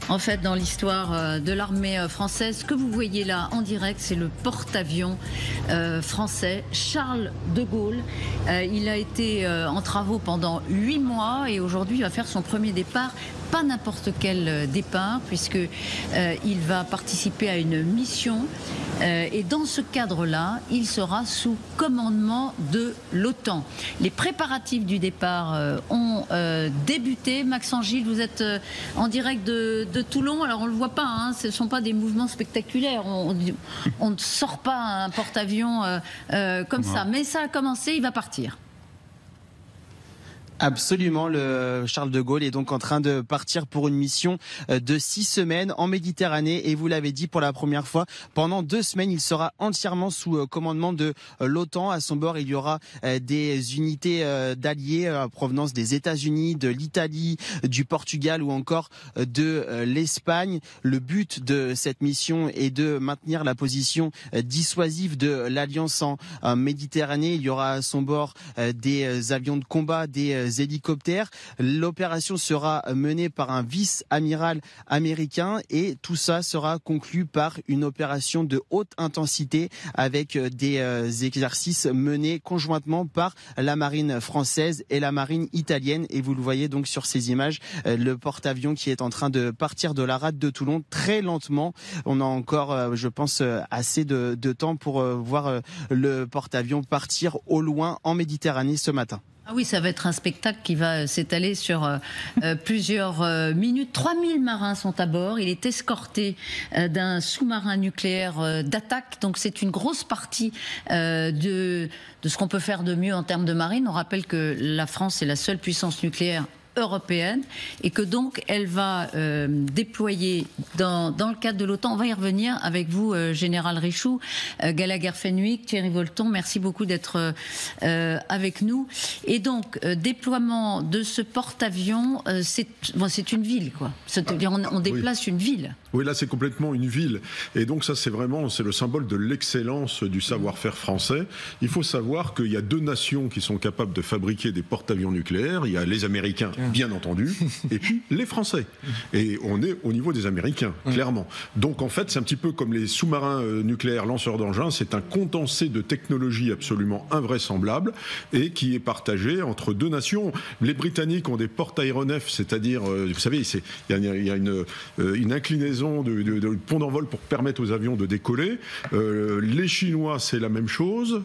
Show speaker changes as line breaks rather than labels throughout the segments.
En fait, dans l'histoire de l'armée française, ce que vous voyez là en direct, c'est le porte-avions français Charles de Gaulle. Il a été en travaux pendant 8 mois et aujourd'hui, il va faire son premier départ. Pas n'importe quel départ, puisqu'il va participer à une mission. Et dans ce cadre-là, il sera sous commandement de l'OTAN. Les préparatifs du départ ont débuté. Maxence Gilles, vous êtes en direct de Toulon. Alors on ne le voit pas, hein, ce ne sont pas des mouvements spectaculaires. On ne sort pas un porte-avions comme ça. Mais ça a commencé, il va partir.
Absolument, le Charles de Gaulle est donc en train de partir pour une mission de 6 semaines en Méditerranée et vous l'avez dit pour la première fois, pendant 2 semaines, il sera entièrement sous commandement de l'OTAN. À son bord, il y aura des unités d'alliés en provenance des États-Unis, de l'Italie, du Portugal ou encore de l'Espagne. Le but de cette mission est de maintenir la position dissuasive de l'Alliance en Méditerranée. Il y aura à son bord des avions de combat, des hélicoptères. L'opération sera menée par un vice-amiral américain et tout ça sera conclu par une opération de haute intensité avec des exercices menés conjointement par la marine française et la marine italienne. Et vous le voyez donc sur ces images, le porte-avions qui est en train de partir de la rade de Toulon très lentement. On a encore, je pense, assez de temps pour voir le porte-avions partir au loin en Méditerranée ce matin.
Ah oui, ça va être un spectacle qui va s'étaler sur plusieurs minutes. 3000 marins sont à bord. Il est escorté d'un sous-marin nucléaire d'attaque. Donc c'est une grosse partie de ce qu'on peut faire de mieux en termes de marine. On rappelle que la France est la seule puissance nucléaire européenne et que donc elle va déployer dans le cadre de l'OTAN. On va y revenir avec vous, Général Richoux, Gallagher-Fenwick, Thierry Volton, merci beaucoup d'être avec nous. Et donc, déploiement de ce porte-avions, c'est une ville, quoi. C'est-à-dire on déplace une ville.
Oui, là c'est complètement une ville. Et donc ça c'est le symbole de l'excellence du savoir-faire français. Il faut savoir qu'il y a 2 nations qui sont capables de fabriquer des porte-avions nucléaires. Il y a les Américains, bien entendu, et puis les Français. Et on est au niveau des Américains, clairement. Donc en fait c'est un petit peu comme les sous-marins nucléaires lanceurs d'engins. C'est un condensé de technologies absolument invraisemblable et qui est partagé entre 2 nations. Les Britanniques ont des porte-aéronefs, c'est-à-dire, vous savez, il y a une inclinaison de pont d'envol pour permettre aux avions de décoller. Les Chinois, c'est la même chose.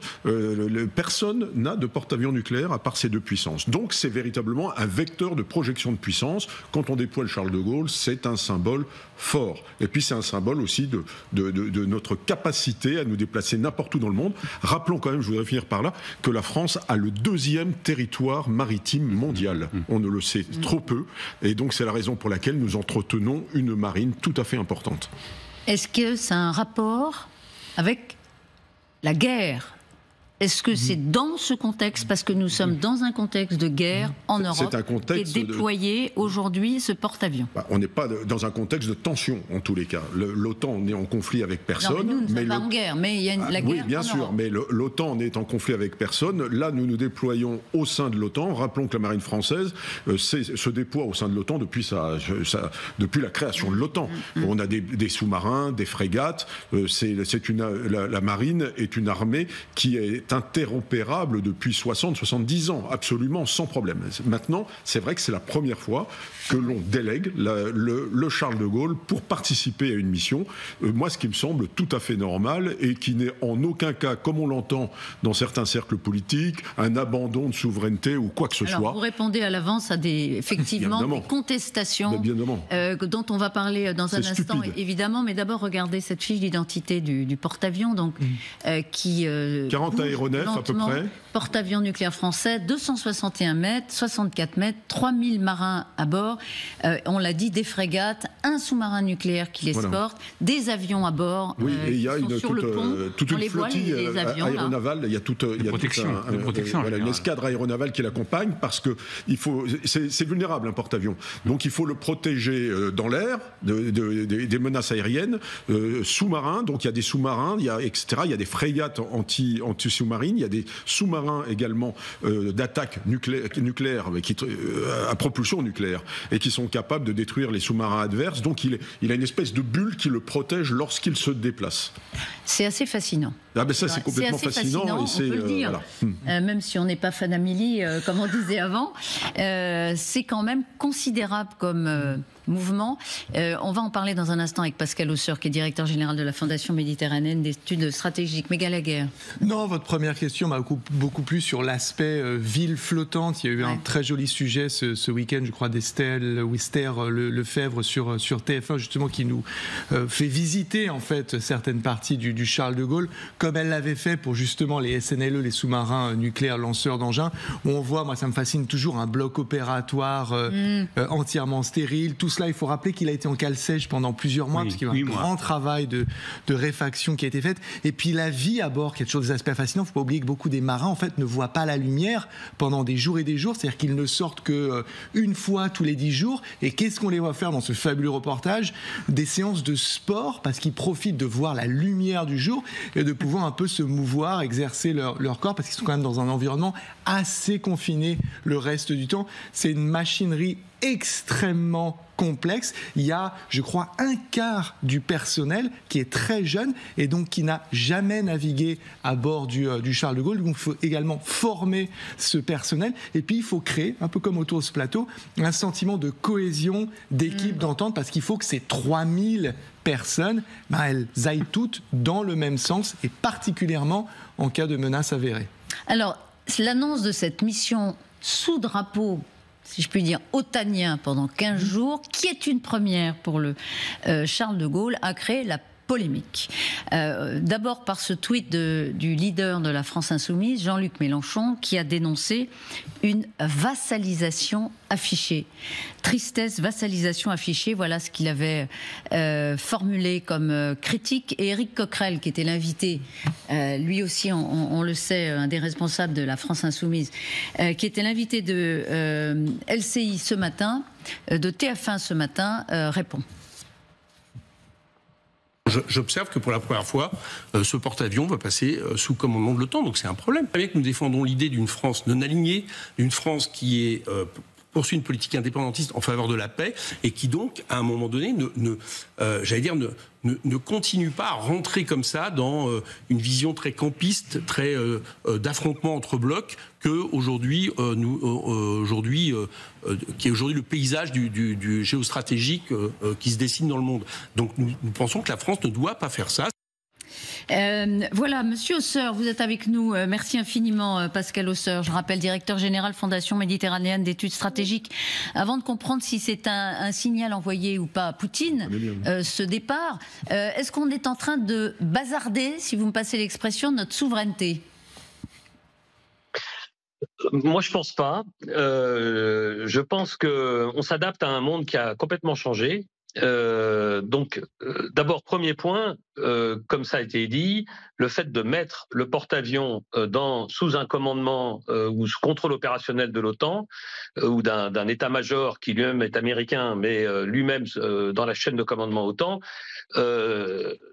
Personne n'a de porte-avions nucléaire à part ces 2 puissances. Donc c'est véritablement un vecteur de projection de puissance. Quand on déploie le Charles de Gaulle, c'est un symbole fort. Et puis c'est un symbole aussi de notre capacité à nous déplacer n'importe où dans le monde. Rappelons quand même, je voudrais finir par là, que la France a le 2e territoire maritime mondial. On ne le sait trop peu. Et donc c'est la raison pour laquelle nous entretenons une marine tout à fait importante. Est-ce
que ça a un rapport avec la guerre ? Est-ce que c'est dans ce contexte, parce que nous sommes dans un contexte de guerre en Europe, qu'est déployé aujourd'hui ce porte-avions ?
On n'est pas dans un contexte de tension, en tous les cas. L'OTAN n'est en conflit avec personne.
Non, mais nous ne sommes pas en guerre, mais il y a la guerre.
Oui, bien sûr, Europe. Mais l'OTAN n'est en conflit avec personne. Là, nous nous déployons au sein de l'OTAN. Rappelons que la marine française se déploie au sein de l'OTAN depuis la création de l'OTAN. On a des sous-marins, des frégates. La marine est une armée qui est interopérable depuis 60-70 ans, absolument sans problème. Maintenant, c'est vrai que c'est la première fois que l'on délègue le Charles de Gaulle pour participer à une mission. Moi, ce qui me semble tout à fait normal et qui n'est en aucun cas, comme on l'entend dans certains cercles politiques, un abandon de souveraineté ou quoi que ce soit.
Vous répondez à l'avance à des contestations dont on va parler dans un instant, évidemment. Mais d'abord, regardez cette fiche d'identité du porte-avions, donc qui
40 aéronefs à peu près.
Porte-avions nucléaire français, 261 mètres, 64 mètres, 3000 marins à bord. On l'a dit, des frégates, un sous-marin nucléaire qui l'escorte, des avions à bord.
Oui, et il y a toute une flottille aéronavale. Il y a une escadre aéronavale qui l'accompagne parce que c'est vulnérable un porte-avions. Donc il faut le protéger dans l'air des menaces aériennes, sous-marins. Donc il y a des sous-marins, etc. Il y a des frégates anti-sous-marins sous-marines. Il y a des sous-marins également d'attaque nucléaire à propulsion nucléaire et qui sont capables de détruire les sous-marins adverses. Donc il a une espèce de bulle qui le protège lorsqu'il se déplace.
C'est assez fascinant.
Ah ben ça, c'est complètement fascinant. Et
on peut le dire. Voilà. Même si on n'est pas fan Amélie, comme on disait avant, c'est quand même considérable comme mouvement. On va en parler dans un instant avec Pascal Hausseur, qui est directeur général de la Fondation méditerranéenne d'études stratégiques. Mais Gallagher.
Non, votre première question m'a beaucoup plu sur l'aspect ville flottante. Il y a eu un très joli sujet ce week-end, je crois, d'Estelle Wister Lefebvre sur TF1, justement, qui nous fait visiter en fait certaines parties du Charles de Gaulle, comme elle l'avait fait pour justement les SNLE, les sous-marins nucléaires lanceurs d'engins, où on voit, moi ça me fascine toujours, un bloc opératoire entièrement stérile. Tout cela, il faut rappeler qu'il a été en cale-sèche pendant plusieurs mois, parce qu'il y a eu un grand travail de réfaction qui a été fait. Et puis la vie à bord, qui a toujours des aspects fascinants. Il ne faut pas oublier que beaucoup des marins en fait ne voient pas la lumière pendant des jours et des jours, c'est-à-dire qu'ils ne sortent que une fois tous les 10 jours. Et qu'est-ce qu'on les voit faire dans ce fabuleux reportage? Des séances de sport, parce qu'ils profitent de voir la lumière du jour et de pouvoir un peu se mouvoir, exercer leur corps, parce qu'ils sont quand même dans un environnement assez confiné le reste du temps. C'est une machinerie extrêmement complexe. Il y a, je crois, un quart du personnel qui est très jeune et donc qui n'a jamais navigué à bord du Charles de Gaulle. Donc il faut également former ce personnel et puis il faut créer, un peu comme autour de ce plateau, un sentiment de cohésion, d'équipe, d'entente, parce qu'il faut que ces 3000 personnes, elles aillent toutes dans le même sens, et particulièrement en cas de menace avérée.
Alors, l'annonce de cette mission sous drapeau, si je puis dire, otanien pendant 15 jours, qui est une première pour le Charles de Gaulle, a créé la polémique. D'abord par ce tweet du leader de la France Insoumise, Jean-Luc Mélenchon, qui a dénoncé une vassalisation affichée. Tristesse, vassalisation affichée, voilà ce qu'il avait formulé comme critique. Et Éric Coquerel, qui était l'invité, lui aussi, on le sait, un des responsables de la France Insoumise, qui était l'invité de LCI ce matin, de TF1 ce matin, répond.
J'observe que pour la première fois, ce porte-avions va passer sous commandement de l'OTAN, donc c'est un problème. Bien que nous défendons l'idée d'une France non alignée, d'une France qui poursuit une politique indépendantiste en faveur de la paix et qui donc, à un moment donné, ne continue pas à rentrer comme ça dans une vision très campiste, très d'affrontement entre blocs, qui est aujourd'hui le paysage du géostratégique qui se dessine dans le monde. Donc nous pensons que la France ne doit pas faire ça.
Voilà, Monsieur Hausseur, vous êtes avec nous. Merci infiniment, Pascal Hausseur. Je rappelle, directeur général Fondation méditerranéenne d'études stratégiques. Avant de comprendre si c'est un signal envoyé ou pas à Poutine, ce départ, est-ce qu'on est en train de bazarder, si vous me passez l'expression, notre souveraineté ?
Moi, je pense pas. Je pense qu'on s'adapte à un monde qui a complètement changé. D'abord, premier point, comme ça a été dit, le fait de mettre le porte-avions sous un commandement ou sous contrôle opérationnel de l'OTAN ou d'un état-major qui lui-même est américain, mais lui-même dans la chaîne de commandement OTAN,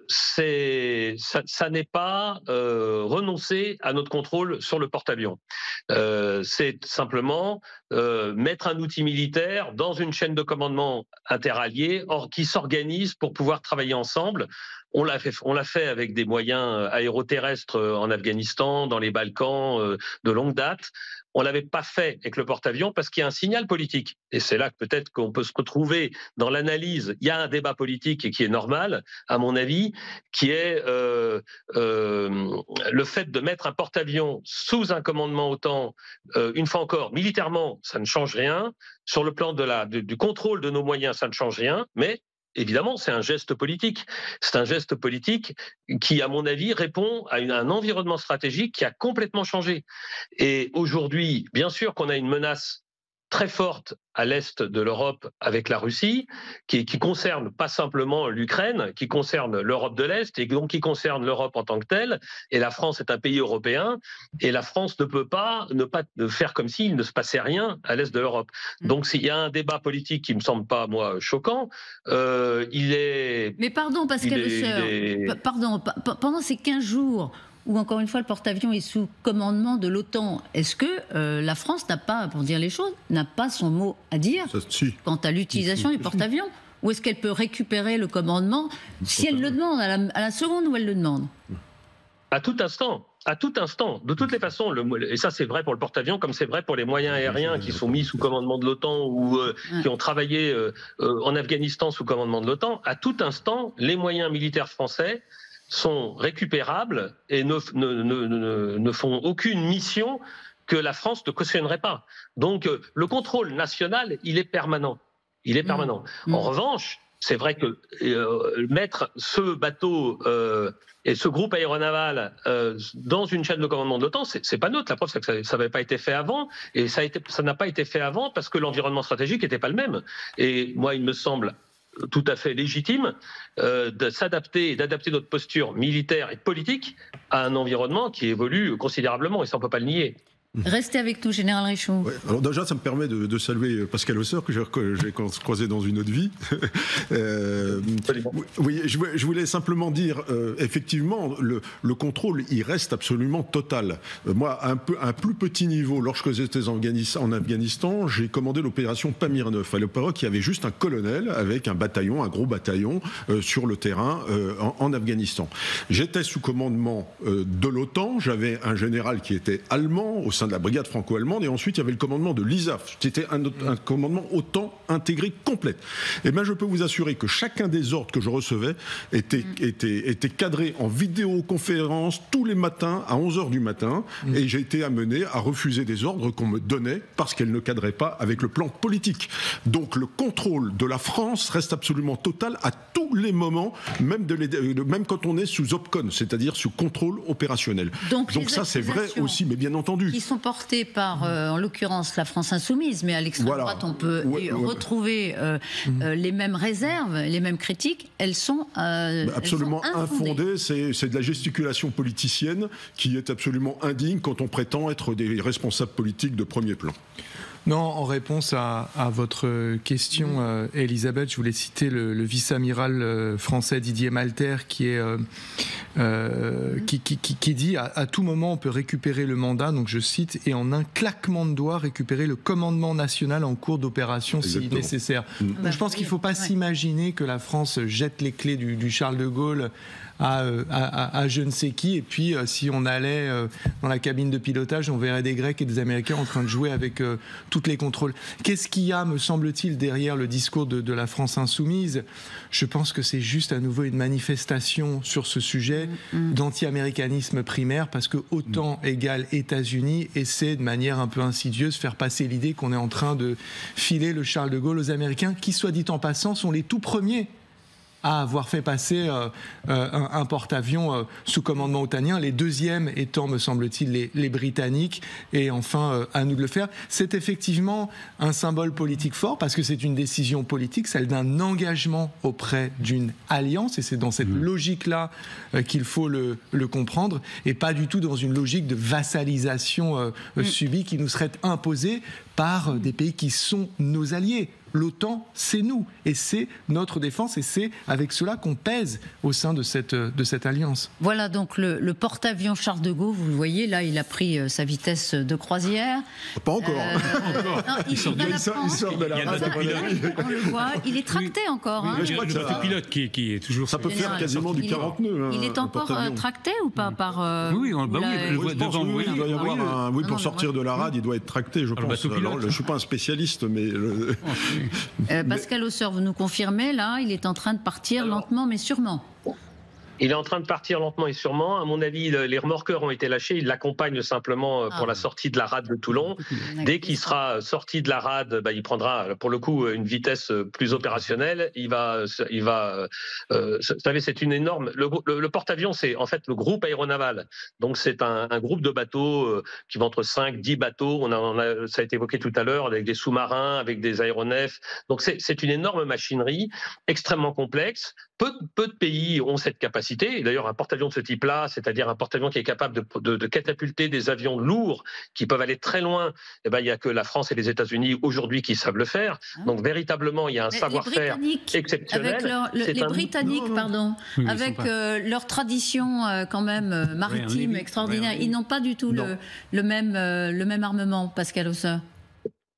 ça n'est pas renoncer à notre contrôle sur le porte-avions. C'est simplement mettre un outil militaire dans une chaîne de commandement interalliée qui s'organise pour pouvoir travailler ensemble. On l'a fait avec des moyens aéroterrestres en Afghanistan, dans les Balkans, de longue date. On l'avait pas fait avec le porte-avions parce qu'il y a un signal politique. Et c'est là que peut-être qu'on peut se retrouver dans l'analyse. Il y a un débat politique et qui est normal, à mon avis, qui est le fait de mettre un porte-avions sous un commandement OTAN, une fois encore, militairement, ça ne change rien. Sur le plan du contrôle de nos moyens, ça ne change rien, mais évidemment, c'est un geste politique. C'est un geste politique qui, à mon avis, répond à un environnement stratégique qui a complètement changé. Et aujourd'hui, bien sûr qu'on a une menace très forte à l'est de l'Europe avec la Russie, qui concerne pas simplement l'Ukraine, qui concerne l'Europe de l'Est et donc qui concerne l'Europe en tant que telle. Et la France est un pays européen et la France ne peut pas ne faire comme s'il ne se passait rien à l'est de l'Europe. Donc s'il y a un débat politique qui me semble pas, moi, choquant,
Mais pardon, Pascal Hausseur, pardon, pendant ces 15 jours où encore une fois le porte-avions est sous commandement de l'OTAN. Est-ce que la France n'a pas, pour dire les choses, n'a pas son mot à dire quant à l'utilisation du porte-avions? Ou est-ce qu'elle peut récupérer le commandement si elle le demande, à la seconde où elle le demande?
À tout instant. À tout instant. De toutes les façons, et ça c'est vrai pour le porte-avions comme c'est vrai pour les moyens aériens qui sont mis sous commandement de l'OTAN ou qui ont travaillé en Afghanistan sous commandement de l'OTAN, à tout instant, les moyens militaires français sont récupérables et ne font aucune mission que la France ne cautionnerait pas. Donc le contrôle national, il est permanent. Il est permanent. En revanche, c'est vrai que mettre ce bateau et ce groupe aéronaval dans une chaîne de commandement de l'OTAN, c'est pas neutre. La preuve, c'est que ça n'avait pas été fait avant, et ça n'a pas été fait avant parce que l'environnement stratégique n'était pas le même. Et moi, il me semble tout à fait légitime de s'adapter et d'adapter notre posture militaire et politique à un environnement qui évolue considérablement, et ça on peut pas le nier.
Restez avec nous, Général Richaud.
Ouais, alors déjà, ça me permet de saluer Pascal Osseur, que j'ai croisé dans une autre vie. Oui, je voulais simplement dire, effectivement, le contrôle, il reste absolument total. Moi, à un plus petit niveau, lorsque j'étais en Afghanistan, j'ai commandé l'opération Pamir 9. À l'époque, il y avait juste un colonel avec un bataillon, un gros bataillon, sur le terrain en Afghanistan. J'étais sous commandement de l'OTAN, j'avais un général qui était allemand, au sein de la brigade franco-allemande, et ensuite il y avait le commandement de l'ISAF. C'était un commandement OTAN intégré complète. Et bien je peux vous assurer que chacun des ordres que je recevais était cadré en vidéoconférence tous les matins à 11h du matin, et j'ai été amené à refuser des ordres qu'on me donnait parce qu'elles ne cadraient pas avec le plan politique. Donc le contrôle de la France reste absolument total à tous les moments, même quand on est sous OPCON, c'est-à-dire sous contrôle opérationnel. Donc ça c'est vrai aussi, mais bien entendu.
Qui sont portés par, en l'occurrence, la France insoumise, mais à l'extrême droite, on peut retrouver les mêmes réserves, les mêmes critiques. Elles sont
absolument
elles sont
infondées. C'est de la gesticulation politicienne qui est absolument indigne quand on prétend être des responsables politiques de premier plan.
Non, en réponse à votre question, Elisabeth, je voulais citer le vice-amiral français Didier Malter qui dit à tout moment on peut récupérer le mandat, donc je cite, et en un claquement de doigts récupérer le commandement national en cours d'opération si nécessaire. Donc, je pense qu'il ne faut pas s'imaginer que la France jette les clés du Charles de Gaulle à je ne sais qui, et puis si on allait dans la cabine de pilotage, on verrait des Grecs et des Américains en train de jouer avec toutes les contrôles. Qu'est-ce qu'il y a, me semble-t-il, derrière le discours de la France insoumise? Je pense que c'est juste à nouveau une manifestation sur ce sujet d'anti-américanisme primaire, parce que OTAN égale États-Unis, et c'est de manière un peu insidieuse faire passer l'idée qu'on est en train de filer le Charles de Gaulle aux Américains, qui, soit dit en passant, sont les tout premiers à avoir fait passer un porte-avions sous commandement otanien, les deuxièmes étant, me semble-t-il, les Britanniques, et enfin à nous de le faire. C'est effectivement un symbole politique fort, parce que c'est une décision politique, celle d'un engagement auprès d'une alliance, et c'est dans cette logique-là qu'il faut le comprendre, et pas du tout dans une logique de vassalisation subie qui nous serait imposée par des pays qui sont nos alliés. L'OTAN, c'est nous, et c'est notre défense, et c'est avec cela qu'on pèse au sein de cette alliance.
Voilà donc le porte-avions Charles de Gaulle, vous le voyez, là il a pris sa vitesse de croisière.
Pas encore.
Non, il sort
de la rade.
On le voit, il est tracté encore.
Oui, je crois que c'est le pilote qui est toujours...
Ça peut faire quasiment du 40 nœuds.
Il est encore tracté ou pas par...
Oui, on le voit devant.
Il doit y avoir pour sortir de la rade, il doit être tracté, je pense. Alors, je ne suis pas un spécialiste, mais...
Pascal Osseur, vous nous confirmez, là, il est en train de partir lentement mais sûrement.
Il est en train de partir lentement et sûrement. À mon avis, les remorqueurs ont été lâchés. Ils l'accompagnent simplement pour la sortie de la rade de Toulon. Dès qu'il sera sorti de la rade, il prendra, pour le coup, une vitesse plus opérationnelle. Vous savez, c'est une énorme... Le porte-avions, c'est en fait le groupe aéronaval. Donc, c'est un groupe de bateaux qui va entre 5, 10 bateaux. Ça a été évoqué tout à l'heure, avec des sous-marins, avec des aéronefs. Donc, c'est une énorme machinerie, extrêmement complexe. Peu de pays ont cette capacité. capacité. Et d'ailleurs, un porte-avions de ce type-là, c'est-à-dire un porte-avions qui est capable de catapulter des avions lourds qui peuvent aller très loin, eh ben, il n'y a que la France et les États-Unis aujourd'hui qui savent le faire. Donc véritablement, il y a un savoir-faire exceptionnel.
Avec les Britanniques, pardon, oui, avec leur tradition quand même maritime extraordinaire, ils n'ont pas du tout le même armement, Pascal Hauser.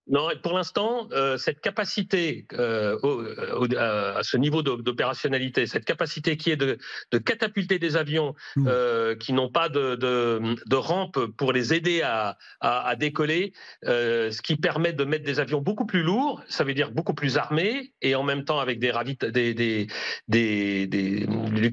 Non, pour l'instant, cette capacité à ce niveau d'opérationnalité, cette capacité qui est de catapulter des avions qui n'ont pas de rampe pour les aider à décoller, ce qui permet de mettre des avions beaucoup plus lourds, ça veut dire beaucoup plus armés, et en même temps avec du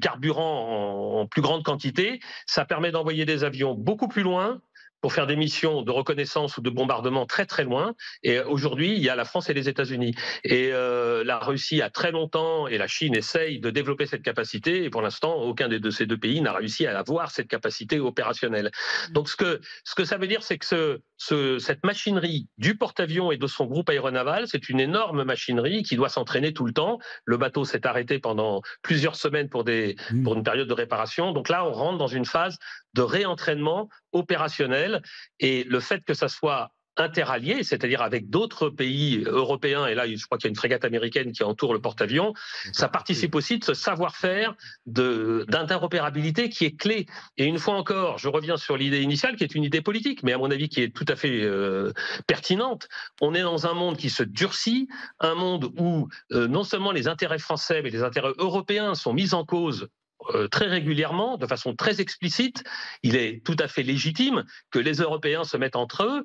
carburant en plus grande quantité, ça permet d'envoyer des avions beaucoup plus loin, pour faire des missions de reconnaissance ou de bombardement très très loin. Et aujourd'hui, il y a la France et les États-Unis. Et la Russie a très longtemps, et la Chine essaye de développer cette capacité, et pour l'instant, aucun de ces deux pays n'a réussi à avoir cette capacité opérationnelle. Donc ce que ça veut dire, c'est que cette machinerie du porte-avions et de son groupe aéronaval, c'est une énorme machinerie qui doit s'entraîner tout le temps. Le bateau s'est arrêté pendant plusieurs semaines pour une période de réparation. Donc là, on rentre dans une phase de réentraînement opérationnel, et le fait que ça soit interallié, c'est-à-dire avec d'autres pays européens, et là je crois qu'il y a une frégate américaine qui entoure le porte-avions, ça participe aussi de ce savoir-faire d'interopérabilité qui est clé. Et une fois encore, je reviens sur l'idée initiale qui est une idée politique, mais à mon avis qui est tout à fait pertinente. On est dans un monde qui se durcit, un monde où non seulement les intérêts français, mais les intérêts européens sont mis en cause très régulièrement, de façon très explicite. Il est tout à fait légitime que les Européens se mettent entre eux,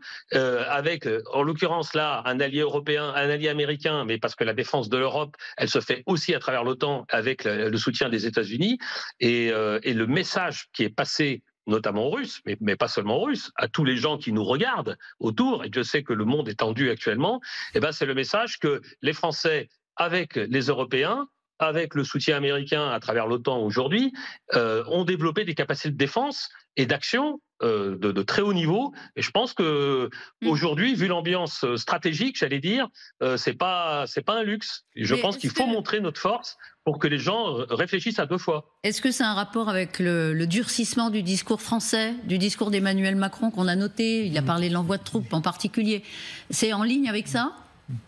avec, en l'occurrence là, un allié européen, un allié américain, mais parce que la défense de l'Europe, elle se fait aussi à travers l'OTAN, avec le soutien des États-Unis, et le message qui est passé notamment aux Russes, mais pas seulement aux Russes, à tous les gens qui nous regardent autour, et je sais que le monde est tendu actuellement, eh ben c'est le message que les Français, avec les Européens, avec le soutien américain à travers l'OTAN aujourd'hui, ont développé des capacités de défense et d'action de très haut niveau. Et je pense que aujourd'hui, vu l'ambiance stratégique, j'allais dire, c'est pas un luxe. Et je pense qu'il faut montrer notre force pour que les gens réfléchissent à deux fois.
Est-ce que c'est un rapport avec le durcissement du discours français, du discours d'Emmanuel Macron qu'on a noté? Il a parlé de l'envoi de troupes en particulier. C'est en ligne avec ça?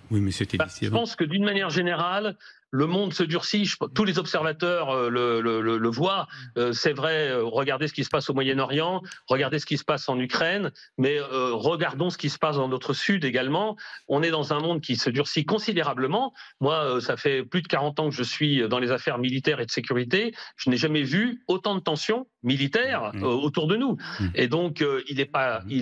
Oui, mais c'était
je pense que d'une manière générale, le monde se durcit, tous les observateurs le voient. C'est vrai, regardez ce qui se passe au Moyen-Orient, regardez ce qui se passe en Ukraine, mais regardons ce qui se passe dans notre sud également. On est dans un monde qui se durcit considérablement. Moi, ça fait plus de 40 ans que je suis dans les affaires militaires et de sécurité. Je n'ai jamais vu autant de tensions militaires autour de nous. Et donc, il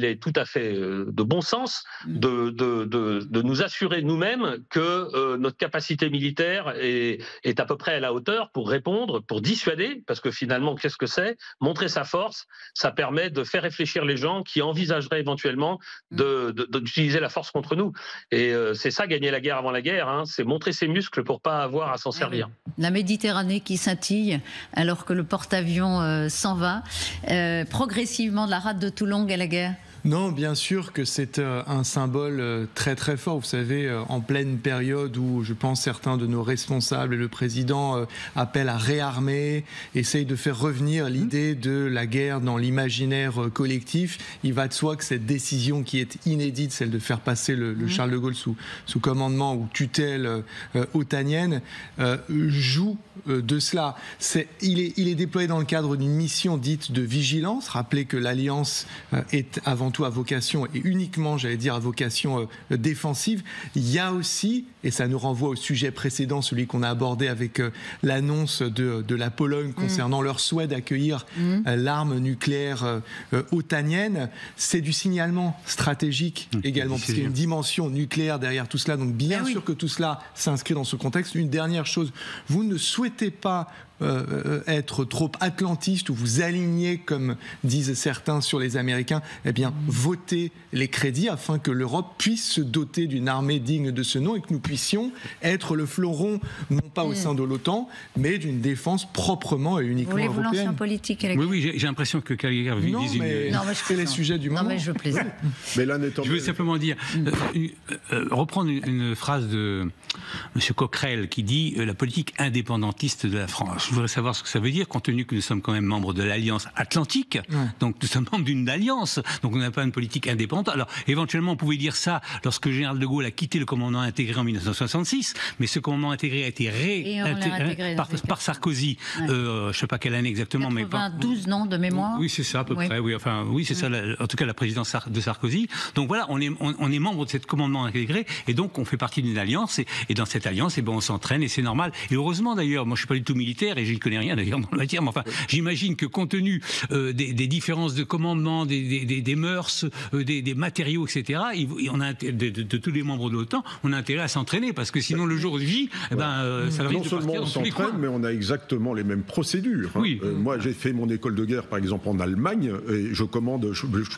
est tout à fait de bon sens de nous assurer nous-mêmes que notre capacité militaire est à peu près à la hauteur pour répondre, pour dissuader, parce que finalement, qu'est-ce que c'est? Montrer sa force, ça permet de faire réfléchir les gens qui envisageraient éventuellement d'utiliser la force contre nous. Et c'est ça, gagner la guerre avant la guerre, hein, c'est montrer ses muscles pour pas avoir à s'en servir.
La Méditerranée qui scintille, alors que le porte-avions s'en va, progressivement de la rade de Toulon à la guerre.
Non, bien sûr que c'est un symbole très très fort. Vous savez, en pleine période où je pense certains de nos responsables et le président appellent à réarmer, essayent de faire revenir l'idée de la guerre dans l'imaginaire collectif, il va de soi que cette décision qui est inédite, celle de faire passer le Charles de Gaulle sous commandement ou tutelle otanienne, joue de cela. Il est déployé dans le cadre d'une mission dite de vigilance. Rappelez que l'Alliance est avant tout à vocation, et uniquement, j'allais dire, à vocation défensive. Il y a aussi, et ça nous renvoie au sujet précédent, celui qu'on a abordé avec l'annonce de la Pologne concernant leur souhait d'accueillir l'arme nucléaire otanienne, c'est du signalement stratégique également, parce qu'il y a une dimension nucléaire derrière tout cela. Donc bien sûr que tout cela s'inscrit dans ce contexte. Une dernière chose, vous ne souhaitez pas être trop atlantiste ou vous aligner, comme disent certains, sur les Américains, eh bien, votez les crédits afin que l'Europe puisse se doter d'une armée digne de ce nom et que nous puissions être le fleuron, non pas au sein de l'OTAN, mais d'une défense proprement et uniquement européenne.
Vous voulez vous lancer en politique, Alex?
Oui, j'ai l'impression que Caligari vise une...
Non, mais je fais les sujets du moment. Non, mais je plaisante.
Mais là,
je veux simplement dire, reprendre une phrase de M. Coquerel qui dit la politique indépendantiste de la France. je voudrais savoir ce que ça veut dire, compte tenu que nous sommes quand même membres de l'Alliance Atlantique, donc nous sommes membres d'une alliance, donc on n'a pas une politique indépendante. Alors éventuellement on pouvait dire ça lorsque le général de Gaulle a quitté le commandement intégré en 1966, mais ce commandement intégré a été réintégré par Sarkozy, je ne sais pas quelle année exactement,
92 non de mémoire.
Oui, c'est ça à peu près. Oui, enfin oui, c'est ça. En tout cas, la présidence de Sarkozy. Donc voilà, on est membre de ce commandement intégré, et donc on fait partie d'une alliance. Et dans cette alliance, on s'entraîne, et c'est normal. Et heureusement d'ailleurs, moi je suis pas du tout militaire et je ne connais rien d'ailleurs dans la matière, mais enfin, j'imagine que compte tenu des différences de commandement, des mœurs, des matériaux, etc. On a de tous les membres de l'OTAN, on a intérêt à s'entraîner, parce que sinon le jour J, ça va risque de partir dans tous les coins.
Non seulement on s'entraîne, mais on a exactement les mêmes procédures.
Oui.
Moi, j'ai fait mon école de guerre, par exemple, en Allemagne, et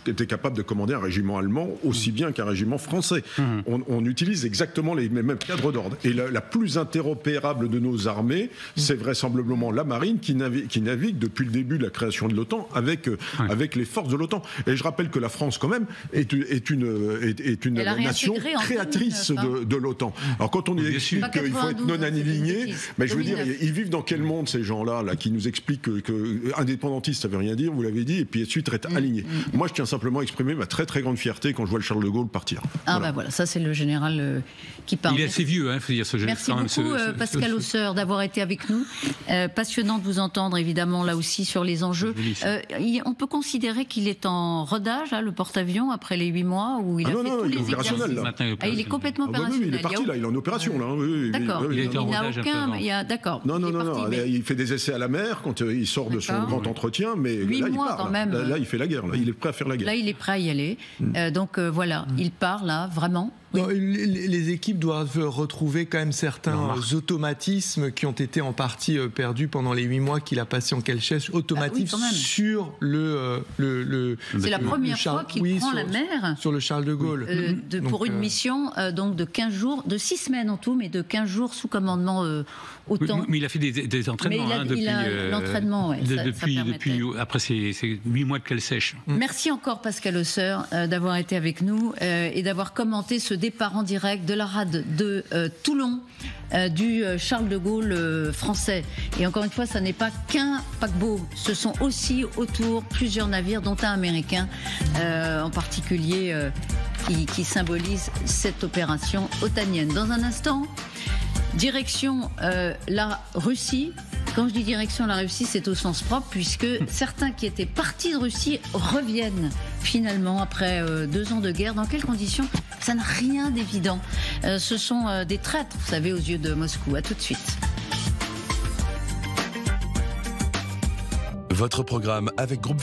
j'étais capable de commander un régiment allemand aussi bien qu'un régiment français. On utilise exactement les mêmes cadres d'ordre. Et la plus interopérable de nos armées, c'est vraisemblablement la marine qui navigue depuis le début de la création de l'OTAN avec les forces de l'OTAN. Et je rappelle que la France, quand même, est une nation créatrice de l'OTAN. Alors quand on explique qu'il faut être non aligné, mais je veux dire, ils vivent dans quel monde ces gens-là qui nous expliquent que indépendantiste, ça veut rien dire, vous l'avez dit, et puis ensuite être aligné. Moi, je tiens simplement à exprimer ma très très grande fierté quand je vois le Charles de Gaulle partir.
Voilà, ça c'est le général qui parle.
Il est assez vieux, faut dire ce général.
Merci beaucoup Pascal Hausseur d'avoir été avec nous. Passionnant de vous entendre évidemment là aussi sur les enjeux. On peut considérer qu'il est en rodage, le porte-avions, après les 8 mois où il a fait tous les exercices. Il est complètement opérationnel.
Il est parti là, il est en opération là.
D'accord.
Il n'a aucun.
D'accord.
Non, il fait des essais à la mer quand il sort de son grand entretien, mais
8
là il
mois
part.
Quand même.
Là, il fait la guerre. Là, il est prêt à faire la guerre.
Là, il est prêt à y aller. Donc voilà, il part là, vraiment.
Non, les équipes doivent retrouver quand même certains automatismes qui ont été en partie perdus pendant les 8 mois qu'il a passé en Kelchès. Automatismes sur le
c'est la première fois qu'il prend la mer
sur le Charles de Gaulle.
Pour une mission donc de 15 jours, de 6 semaines en tout, mais de 15 jours sous commandement OTAN.
Mais il a fait des entraînements depuis
l'entraînement,
depuis après ces 8 mois de Kelchès.
Merci encore Pascal Hausseur d'avoir été avec nous et d'avoir commenté ce départ en direct de la rade de Toulon du Charles de Gaulle français. Et encore une fois, ça n'est pas qu'un paquebot, ce sont aussi autour plusieurs navires, dont un américain en particulier qui symbolise cette opération otanienne. Dans un instant, direction la Russie. Quand je dis direction la Russie, c'est au sens propre, puisque certains qui étaient partis de Russie reviennent finalement après 2 ans de guerre. Dans quelles conditions ? Ça n'a rien d'évident. Ce sont des traîtres, vous savez, aux yeux de Moscou. À tout de suite.
Votre programme avec Groupe